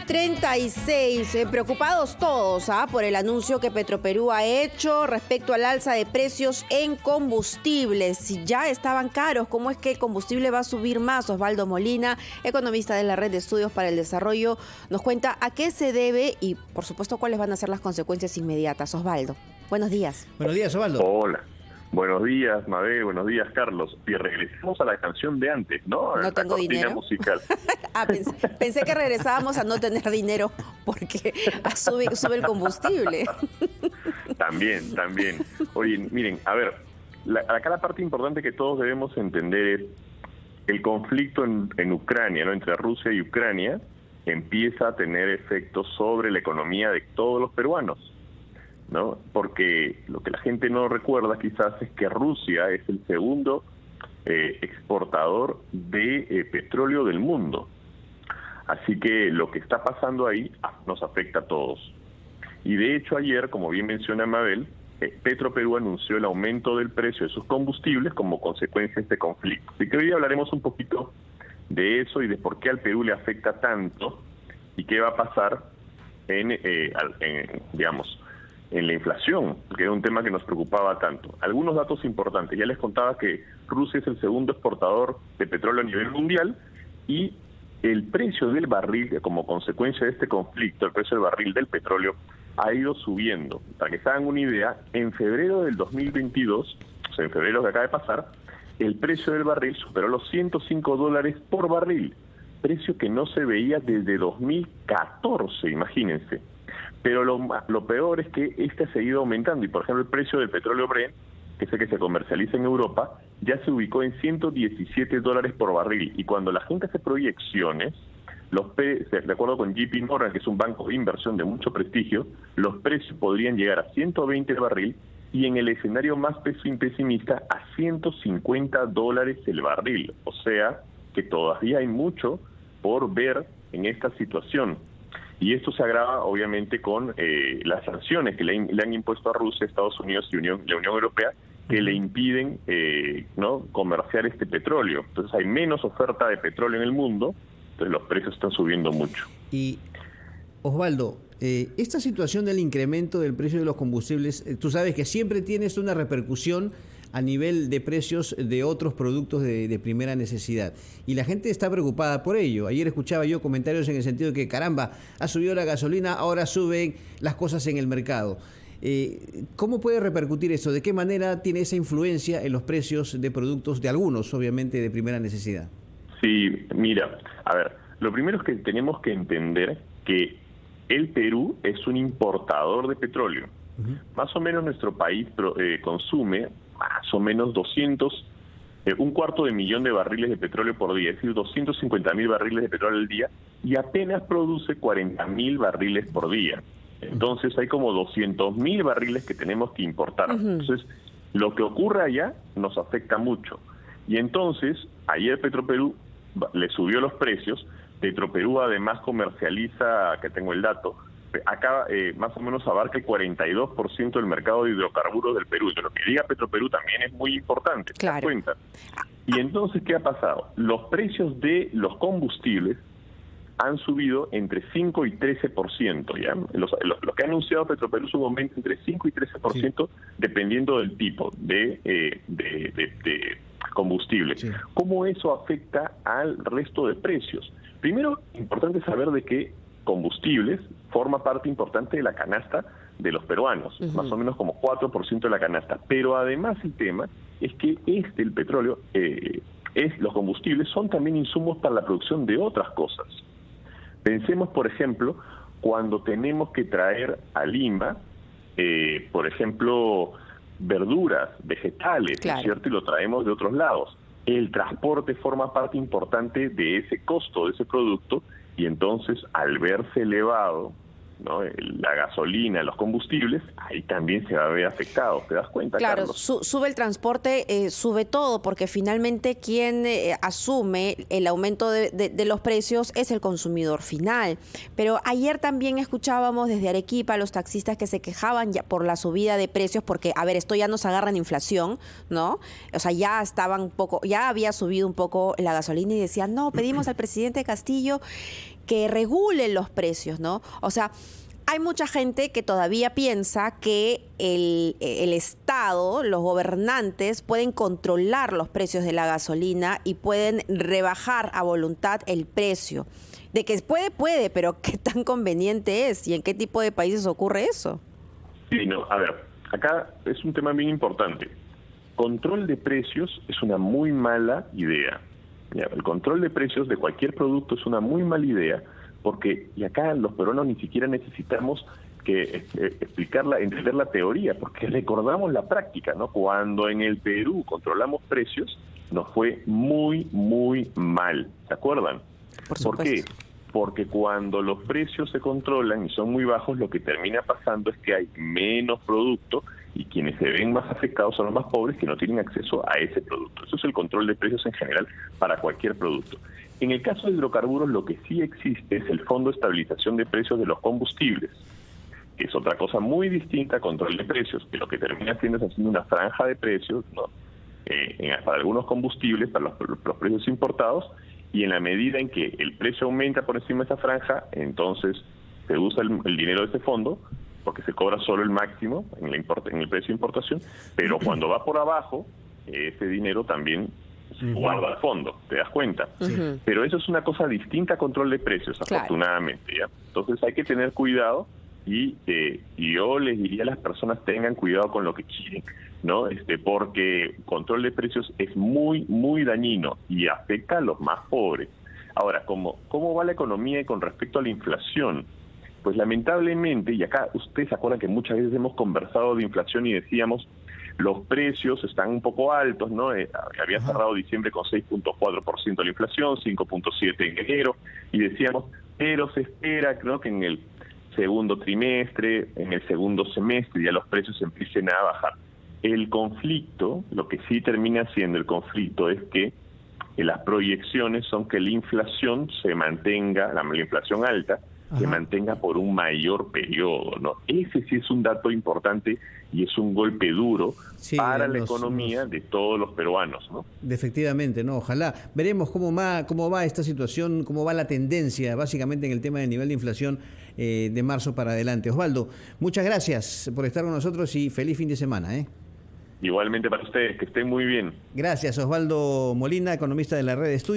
9:36, preocupados todos por el anuncio que Petroperú ha hecho respecto al alza de precios en combustibles. Si ya estaban caros, ¿cómo es que el combustible va a subir más? Osvaldo Molina, economista de la Red de Estudios para el Desarrollo, nos cuenta a qué se debe y, por supuesto, cuáles van a ser las consecuencias inmediatas. Osvaldo, buenos días. Buenos días, Osvaldo. Hola. Buenos días, Mabel. Buenos días, Carlos. Y regresamos a la canción de antes, ¿no? No tengo dinero. Musical. Pensé que regresábamos a no tener dinero porque sube el combustible. También. Oye, miren, a ver, acá la parte importante que todos debemos entender es el conflicto en Ucrania, ¿no? Entre Rusia y Ucrania empieza a tener efectos sobre la economía de todos los peruanos, ¿no? Porque lo que la gente no recuerda quizás es que Rusia es el segundo exportador de petróleo del mundo. Así que lo que está pasando ahí nos afecta a todos. Y de hecho ayer, como bien menciona Mabel, Petroperú anunció el aumento del precio de sus combustibles como consecuencia de este conflicto. Así que hoy hablaremos un poquito de eso y de por qué al Perú le afecta tanto y qué va a pasar en la inflación, que era un tema que nos preocupaba tanto. Algunos datos importantes. Ya les contaba que Rusia es el segundo exportador de petróleo a nivel mundial y el precio del barril, como consecuencia de este conflicto, el precio del barril del petróleo ha ido subiendo. Para que se hagan una idea, en febrero del 2022, o sea, en febrero que acaba de pasar, el precio del barril superó los $105 por barril, precio que no se veía desde 2014, imagínense. Pero lo peor es que este ha seguido aumentando y, por ejemplo, el precio del petróleo Brent, que es el que se comercializa en Europa, ya se ubicó en $117 por barril. Y cuando la gente hace proyecciones, de acuerdo con JP Morgan, que es un banco de inversión de mucho prestigio, los precios podrían llegar a 120 el barril y en el escenario más pesimista a $150 el barril. O sea que todavía hay mucho por ver en esta situación. Y esto se agrava, obviamente, con las sanciones que le han impuesto a Rusia, Estados Unidos y la Unión Europea, que le impiden comerciar este petróleo. Entonces hay menos oferta de petróleo en el mundo, entonces los precios están subiendo mucho. Y, Osvaldo, esta situación del incremento del precio de los combustibles, tú sabes que siempre tienes una repercusión a nivel de precios de otros productos de primera necesidad. Y la gente está preocupada por ello. Ayer escuchaba yo comentarios en el sentido de que, caramba, ha subido la gasolina, ahora suben las cosas en el mercado. ¿Cómo puede repercutir eso? ¿De qué manera tiene esa influencia en los precios de productos, de algunos, obviamente, de primera necesidad? Sí, mira, a ver, lo primero es que tenemos que entender que el Perú es un importador de petróleo. Más o menos nuestro país consume más o menos 250.000 de barriles de petróleo por día, es decir, 250.000 barriles de petróleo al día, y apenas produce 40.000 barriles por día. Entonces hay como 200.000 barriles que tenemos que importar. Entonces, lo que ocurre allá nos afecta mucho. Y entonces, ayer Petroperú le subió los precios. Petroperú además comercializa, que tengo el dato, acá más o menos abarca el 42% del mercado de hidrocarburos del Perú. De lo que diga Petroperú también es muy importante, ¿te das cuenta? Y entonces, ¿qué ha pasado? Los precios de los combustibles han subido entre 5 y 13%. ¿Ya? Los que ha anunciado Petroperú es un aumento entre 5 y 13%, dependiendo del tipo de combustible. Sí. ¿Cómo eso afecta al resto de precios? Primero, importante saber de que combustibles forma parte importante de la canasta de los peruanos, más o menos como 4% de la canasta. Pero además el tema es que el petróleo, los combustibles son también insumos para la producción de otras cosas. Pensemos, por ejemplo, cuando tenemos que traer a Lima, por ejemplo, verduras, vegetales, ¿no es cierto? Y lo traemos de otros lados. El transporte forma parte importante de ese costo, de ese producto, y entonces al verse elevado, ¿no?, la gasolina, los combustibles, ahí también se va a ver afectado. ¿Te das cuenta, Claro, Carlos? Sube el transporte, sube todo, porque finalmente quien asume el aumento de los precios es el consumidor final. Pero ayer también escuchábamos desde Arequipa a los taxistas que se quejaban ya por la subida de precios, porque, a ver, esto ya nos agarra en inflación, ¿no? O sea, ya había subido un poco la gasolina y decían, no, pedimos al presidente Castillo que regulen los precios, ¿no? O sea, hay mucha gente que todavía piensa que el Estado, los gobernantes, pueden controlar los precios de la gasolina y pueden rebajar a voluntad el precio. De que puede, pero ¿qué tan conveniente es? ¿Y en qué tipo de países ocurre eso? Sí, no, a ver, acá es un tema bien importante. Control de precios es una muy mala idea. El control de precios de cualquier producto es una muy mala idea, porque y acá los peruanos ni siquiera necesitamos que entender la teoría, porque recordamos la práctica, ¿no? Cuando en el Perú controlamos precios, nos fue muy, muy mal, ¿se acuerdan? ¿Por qué? Porque cuando los precios se controlan y son muy bajos, lo que termina pasando es que hay menos producto y quienes se ven más afectados son los más pobres que no tienen acceso a ese producto. Eso es el control de precios en general para cualquier producto. En el caso de hidrocarburos, lo que sí existe es el Fondo de Estabilización de Precios de los Combustibles, que es otra cosa muy distinta a control de precios, que lo que termina haciendo es haciendo una franja de precios, ¿no? Para algunos combustibles, para los precios importados, y en la medida en que el precio aumenta por encima de esa franja, entonces se usa el dinero de ese fondo, porque se cobra solo el máximo en el precio de importación, pero cuando va por abajo, ese dinero también se guarda al fondo, ¿te das cuenta? Pero eso es una cosa distinta a control de precios, afortunadamente, ¿ya? Entonces hay que tener cuidado y yo les diría a las personas tengan cuidado con lo que quieren, ¿no? Porque control de precios es muy, muy dañino y afecta a los más pobres. Ahora, ¿cómo va la economía con respecto a la inflación? Pues lamentablemente, y acá ustedes se acuerdan que muchas veces hemos conversado de inflación y decíamos, los precios están un poco altos, ¿no? Había cerrado diciembre con 6.4% la inflación, 5.7% en enero, y decíamos, pero se espera, creo que en el segundo trimestre, en el segundo semestre, ya los precios empiecen a bajar. El conflicto, lo que sí termina siendo el conflicto es que las proyecciones son que la inflación se mantenga, la inflación alta, se mantenga por un mayor periodo, ¿no? Ese sí es un dato importante y es un golpe duro para la economía de todos los peruanos, ¿no? Efectivamente, ¿no? Ojalá. Veremos cómo va esta situación, cómo va la tendencia, básicamente en el tema del nivel de inflación de marzo para adelante. Osvaldo, muchas gracias por estar con nosotros y feliz fin de semana, ¿eh? Igualmente para ustedes, que estén muy bien. Gracias, Osvaldo Molina, economista de la Red de Estudios.